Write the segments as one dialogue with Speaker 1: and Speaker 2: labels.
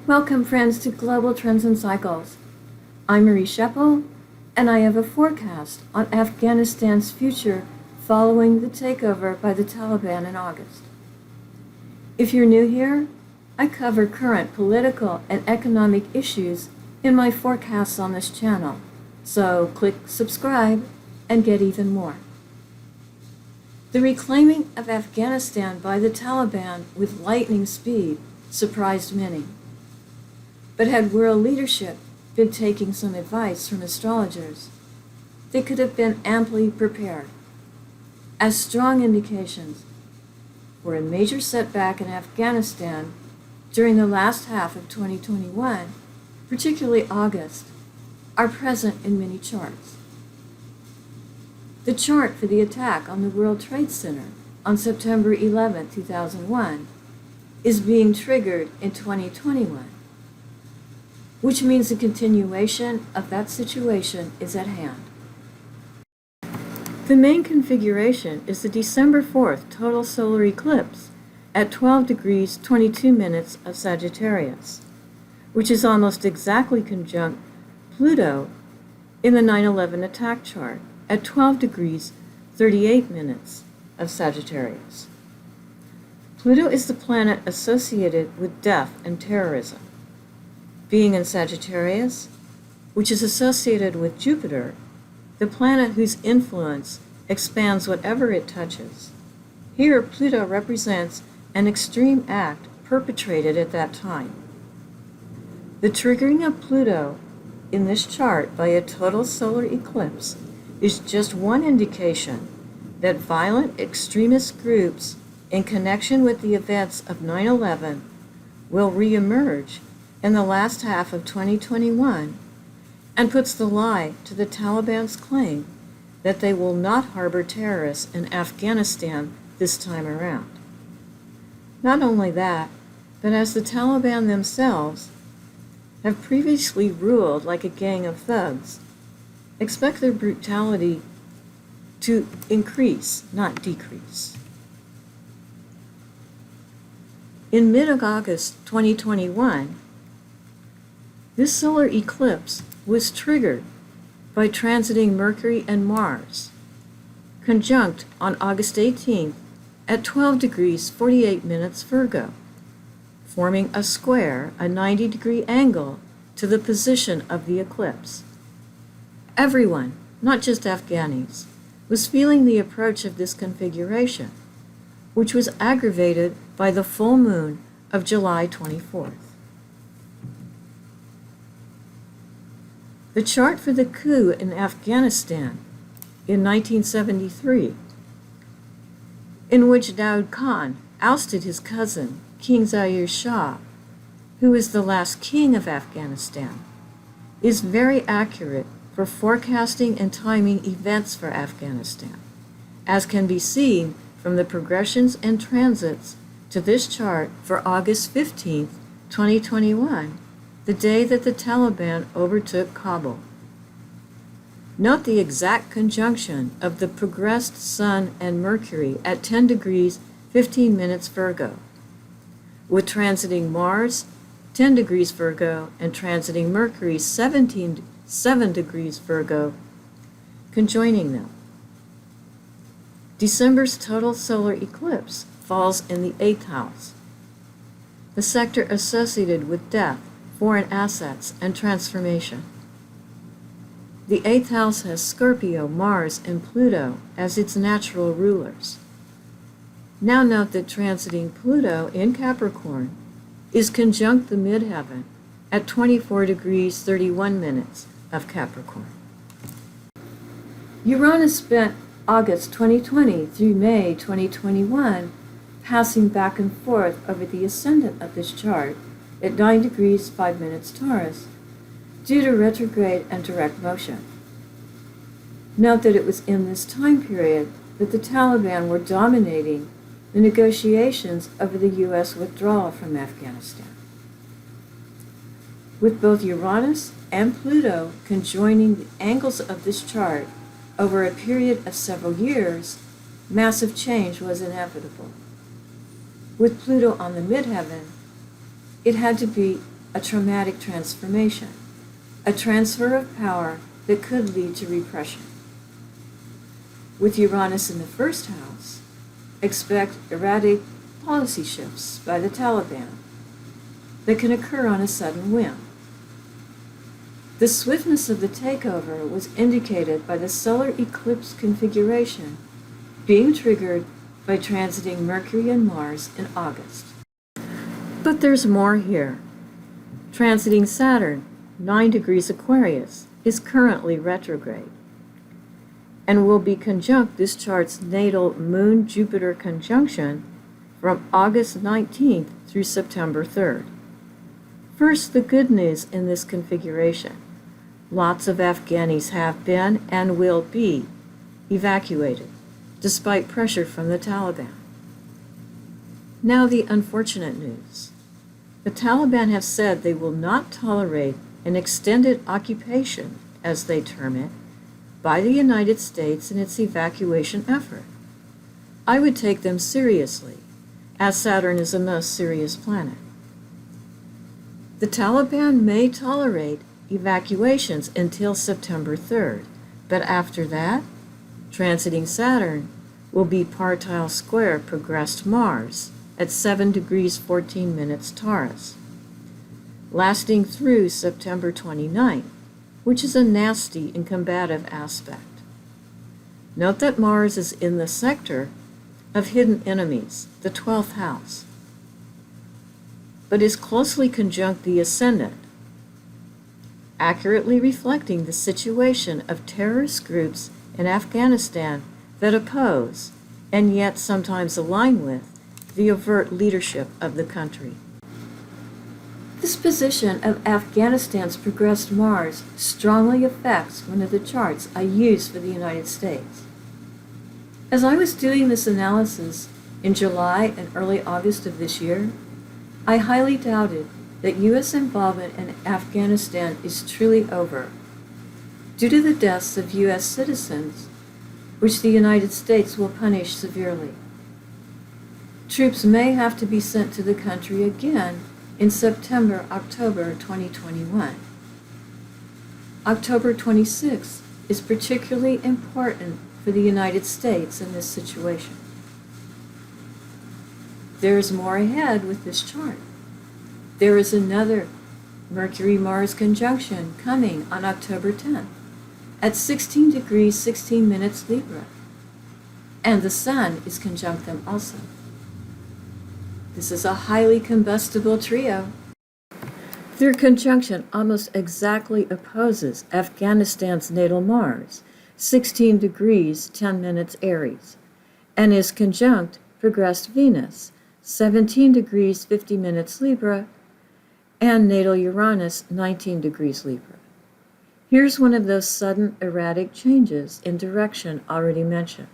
Speaker 1: Welcome, friends, to Global Trends and Cycles. I'm Marie Schoeppel, and I have a forecast on Afghanistan's future following the takeover by the Taliban in August. If you're new here, I cover current political and economic issues in my forecasts on this channel, so click subscribe and get even more. The reclaiming of Afghanistan by the Taliban with lightning speed surprised many. But had world leadership been taking some advice from astrologers, they could have been amply prepared, as strong indications for a major setback in Afghanistan during the last half of 2021, particularly August, are present in many charts. The chart for the attack on the World Trade Center on September 11, 2001, is being triggered in 2021, which means a continuation of that situation is at hand. The main configuration is the December 4th total solar eclipse at 12 degrees 22 minutes of Sagittarius, which is almost exactly conjunct Pluto in the 9/11 attack chart at 12 degrees 38 minutes of Sagittarius. Pluto is the planet associated with death and terrorism. Being in Sagittarius, which is associated with Jupiter, the planet whose influence expands whatever it touches. Here, Pluto represents an extreme act perpetrated at that time. The triggering of Pluto in this chart by a total solar eclipse is just one indication that violent extremist groups in connection with the events of 9/11 will reemerge in the last half of 2021 and puts the lie to the Taliban's claim that they will not harbor terrorists in Afghanistan this time around. Not only that, but as the Taliban themselves have previously ruled like a gang of thugs, expect their brutality to increase, not decrease. In mid-August 2021, this solar eclipse was triggered by transiting Mercury and Mars, conjunct on August 18th at 12 degrees 48 minutes Virgo, forming a square, a 90-degree angle to the position of the eclipse. Everyone, not just Afghanis, was feeling the approach of this configuration, which was aggravated by the full moon of July 24th. The chart for the coup in Afghanistan in 1973, in which Daud Khan ousted his cousin, King Zahir Shah, who is the last king of Afghanistan, is very accurate for forecasting and timing events for Afghanistan, as can be seen from the progressions and transits to this chart for August 15, 2021, the day that the Taliban overtook Kabul. Note the exact conjunction of the progressed Sun and Mercury at 10 degrees 15 minutes Virgo, with transiting Mars 10 degrees Virgo and transiting Mercury 7 degrees Virgo, conjoining them. December's total solar eclipse falls in the 8th house, the sector associated with death, foreign assets, and transformation. The 8th house has Scorpio, Mars, and Pluto as its natural rulers. Now note that transiting Pluto in Capricorn is conjunct the midheaven at 24 degrees 31 minutes of Capricorn. Uranus spent August 2020 through May 2021 passing back and forth over the ascendant of this chart at 9 degrees 5 minutes Taurus due to retrograde and direct motion. Note that it was in this time period that the Taliban were dominating the negotiations over the U.S. withdrawal from Afghanistan. With both Uranus and Pluto conjoining the angles of this chart over a period of several years, massive change was inevitable. With Pluto on the midheaven, it had to be a traumatic transformation, a transfer of power that could lead to repression. With Uranus in the first house, expect erratic policy shifts by the Taliban that can occur on a sudden whim. The swiftness of the takeover was indicated by the solar eclipse configuration being triggered by transiting Mercury and Mars in August. But there's more here. Transiting Saturn, 9 degrees Aquarius, is currently retrograde and will be conjunct this chart's natal Moon-Jupiter conjunction from August 19th through September 3rd. First, the good news in this configuration. Lots of Afghanis have been and will be evacuated, despite pressure from the Taliban. Now the unfortunate news. The Taliban have said they will not tolerate an extended occupation, as they term it, by the United States in its evacuation effort. I would take them seriously, as Saturn is a most serious planet. The Taliban may tolerate evacuations until September 3rd, but after that, transiting Saturn will be partile square progressed Mars at 7 degrees 14 minutes Taurus, lasting through September 29th, which is a nasty and combative aspect. Note that Mars is in the sector of hidden enemies, the 12th house, but is closely conjunct the ascendant, accurately reflecting the situation of terrorist groups in Afghanistan that oppose, and yet sometimes align with, the overt leadership of the country. This position of Afghanistan's progressed Mars strongly affects one of the charts I use for the United States. As I was doing this analysis in July and early August of this year, I highly doubted that U.S. involvement in Afghanistan is truly over, due to the deaths of U.S. citizens, which the United States will punish severely. Troops may have to be sent to the country again in September-October 2021. October 26th is particularly important for the United States in this situation. There is more ahead with this chart. There is another Mercury-Mars conjunction coming on October 10th at 16 degrees 16 minutes Libra, and the Sun is conjunct them also. This is a highly combustible trio. Their conjunction almost exactly opposes Afghanistan's natal Mars, 16 degrees 10 minutes Aries, and is conjunct progressed Venus, 17 degrees 50 minutes Libra, and natal Uranus, 19 degrees Libra. Here's one of those sudden erratic changes in direction already mentioned.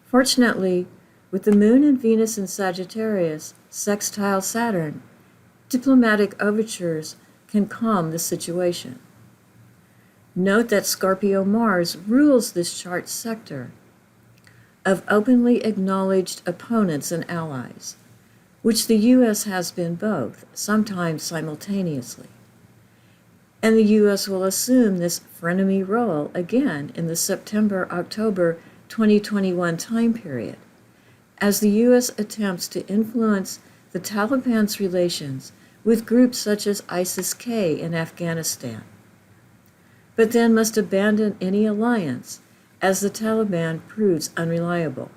Speaker 1: Fortunately, with the Moon and Venus in Sagittarius sextile Saturn, diplomatic overtures can calm the situation. Note that Scorpio Mars rules this chart sector of openly acknowledged opponents and allies, which the U.S. has been both, sometimes simultaneously. And the U.S. will assume this frenemy role again in the September-October 2021 time period, as the U.S. attempts to influence the Taliban's relations with groups such as ISIS-K in Afghanistan, but then must abandon any alliance as the Taliban proves unreliable.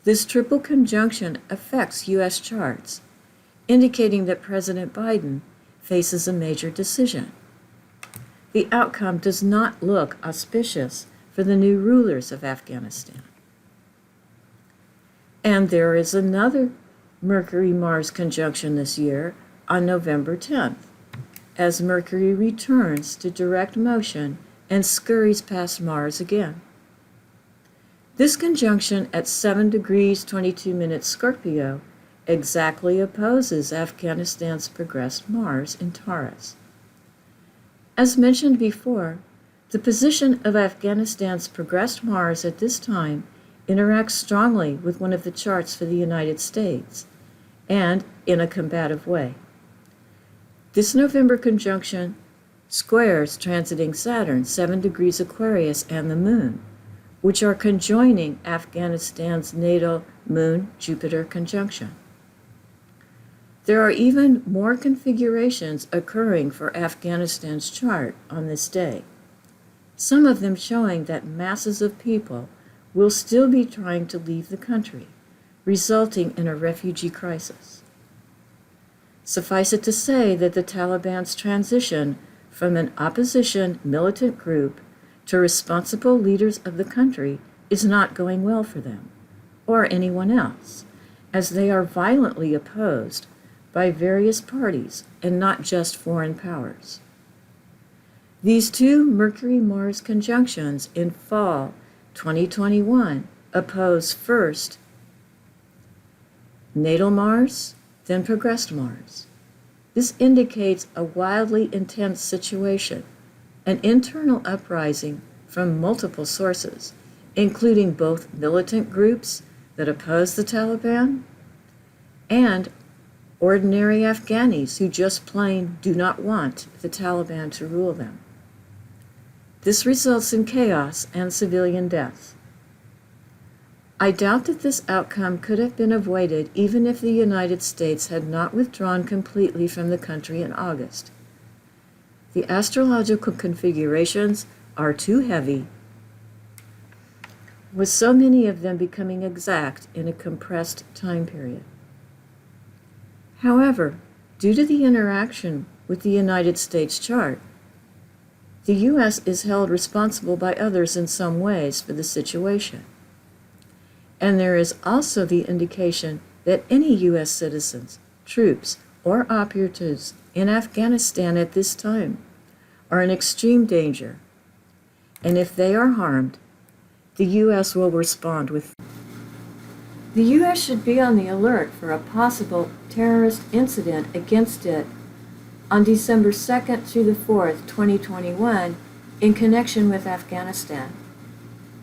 Speaker 1: This triple conjunction affects U.S. charts, indicating that President Biden faces a major decision. The outcome does not look auspicious for the new rulers of Afghanistan. And there is another Mercury-Mars conjunction this year on November 10th, as Mercury returns to direct motion and scurries past Mars again. This conjunction at 7 degrees 22 minutes Scorpio exactly opposes Afghanistan's progressed Mars in Taurus. As mentioned before, the position of Afghanistan's progressed Mars at this time interacts strongly with one of the charts for the United States, and in a combative way. This November conjunction squares transiting Saturn, 7 degrees Aquarius, and the Moon, which are conjoining Afghanistan's natal Moon-Jupiter conjunction. There are even more configurations occurring for Afghanistan's chart on this day, some of them showing that masses of people will still be trying to leave the country, resulting in a refugee crisis. Suffice it to say that the Taliban's transition from an opposition militant group to responsible leaders of the country is not going well for them, or anyone else, as they are violently opposed by various parties and not just foreign powers. These two Mercury-Mars conjunctions in fall 2021 oppose first natal Mars, then progressed Mars. This indicates a wildly intense situation, an internal uprising from multiple sources, including both militant groups that oppose the Taliban and ordinary Afghanis who just plain do not want the Taliban to rule them. This results in chaos and civilian death. I doubt that this outcome could have been avoided even if the United States had not withdrawn completely from the country in August. The astrological configurations are too heavy, with so many of them becoming exact in a compressed time period. However, due to the interaction with the United States chart, the U.S. is held responsible by others in some ways for the situation. And there is also the indication that any U.S. citizens, troops, or operatives in Afghanistan at this time are in extreme danger. And if they are harmed, the U.S. will respond with. The U.S. should be on the alert for a possible terrorist incident against it on December 2nd through the 4th, 2021, in connection with Afghanistan,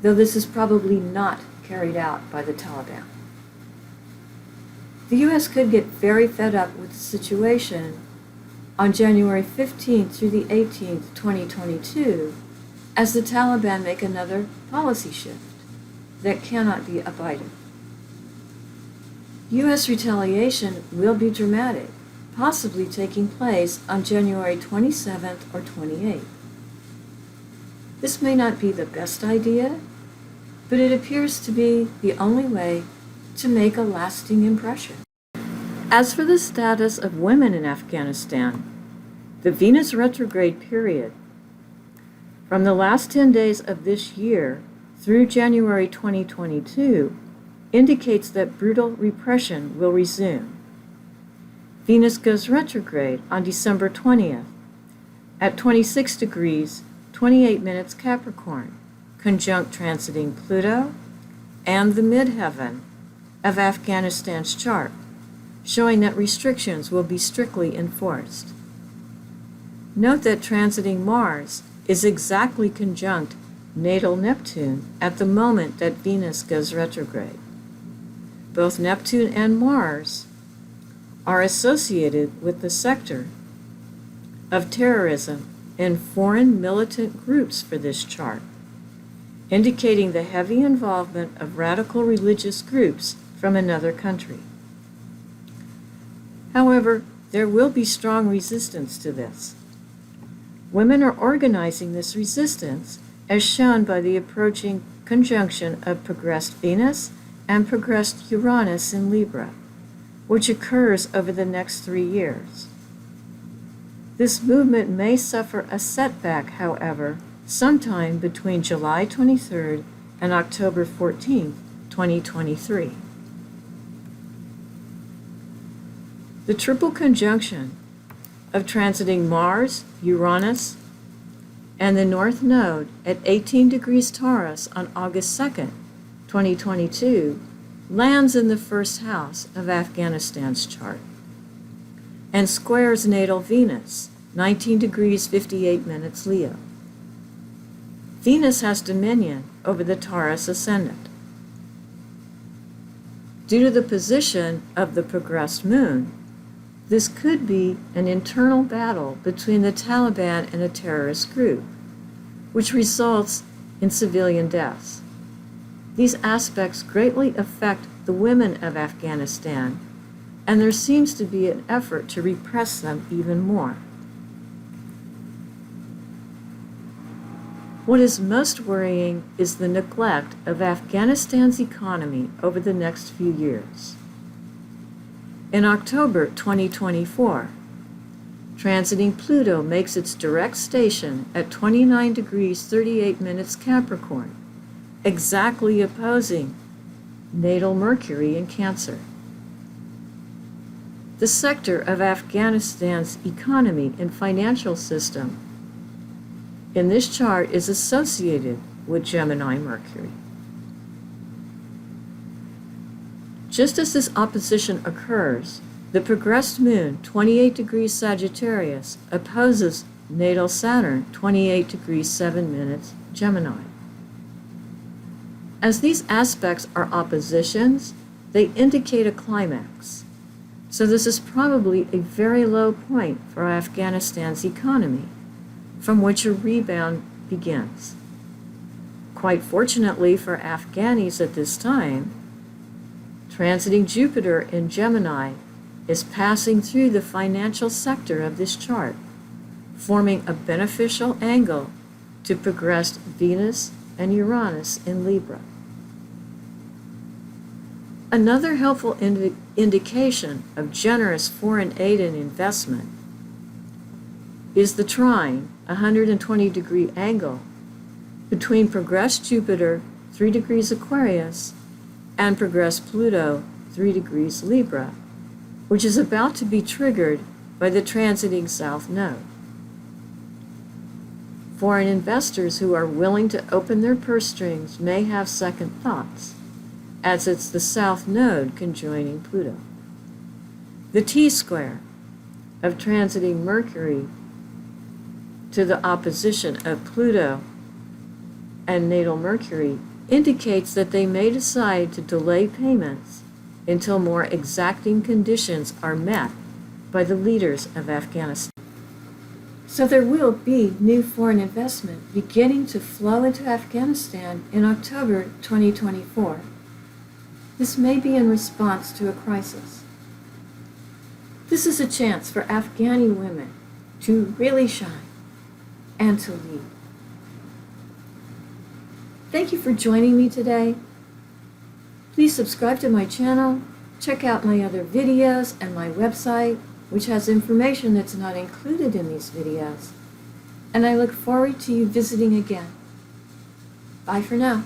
Speaker 1: though this is probably not carried out by the Taliban. The U.S. could get very fed up with the situation on January 15th through the 18th, 2022, as the Taliban make another policy shift that cannot be abided. U.S. retaliation will be dramatic, possibly taking place on January 27th or 28th. This may not be the best idea, but it appears to be the only way to make a lasting impression. As for the status of women in Afghanistan, the Venus retrograde period from the last 10 days of this year through January 2022 indicates that brutal repression will resume. Venus goes retrograde on December 20th at 26 degrees, 28 minutes Capricorn, conjunct transiting Pluto and the midheaven of Afghanistan's chart, showing that restrictions will be strictly enforced. Note that transiting Mars is exactly conjunct natal Neptune at the moment that Venus goes retrograde. Both Neptune and Mars are associated with the sector of terrorism and foreign militant groups for this chart, indicating the heavy involvement of radical religious groups from another country. However, there will be strong resistance to this. Women are organizing this resistance, as shown by the approaching conjunction of progressed Venus and progressed Uranus in Libra, which occurs over the next 3 years. This movement may suffer a setback, however, sometime between July 23rd and October 14th, 2023. The triple conjunction of transiting Mars, Uranus, and the North Node at 18 degrees Taurus on August 2nd, 2022, lands in the first house of Afghanistan's chart and squares natal Venus, 19 degrees 58 minutes Leo. Venus has dominion over the Taurus ascendant. Due to the position of the progressed moon, This could be an internal battle between the Taliban and a terrorist group, which results in civilian deaths. These aspects greatly affect the women of Afghanistan, and there seems to be an effort to repress them even more. What is most worrying is the neglect of Afghanistan's economy over the next few years. In October 2024, transiting Pluto makes its direct station at 29 degrees 38 minutes Capricorn, exactly opposing natal Mercury in Cancer. The sector of Afghanistan's economy and financial system in this chart is associated with Gemini Mercury. Just as this opposition occurs, the progressed moon, 28 degrees Sagittarius, opposes natal Saturn, 28 degrees 7 minutes Gemini. As these aspects are oppositions, they indicate a climax. So this is probably a very low point for Afghanistan's economy, from which a rebound begins. Quite fortunately for Afghanis at this time, transiting Jupiter in Gemini is passing through the financial sector of this chart, forming a beneficial angle to progressed Venus and Uranus in Libra. Another helpful indication of generous foreign aid and investment is the trine, 120-degree angle, between progressed Jupiter, 3 degrees Aquarius, and progressed Pluto, 3 degrees Libra, which is about to be triggered by the transiting South Node. Foreign investors who are willing to open their purse strings may have second thoughts, as it's the South Node conjoining Pluto. The T-square of transiting Mercury to the opposition of Pluto and natal Mercury indicates that they may decide to delay payments until more exacting conditions are met by the leaders of Afghanistan. So there will be new foreign investment beginning to flow into Afghanistan in October 2024. This may be in response to a crisis. This is a chance for Afghani women to really shine and to lead. Thank you for joining me today. Please subscribe to my channel, check out my other videos and my website, which has information that's not included in these videos. And I look forward to you visiting again. Bye for now.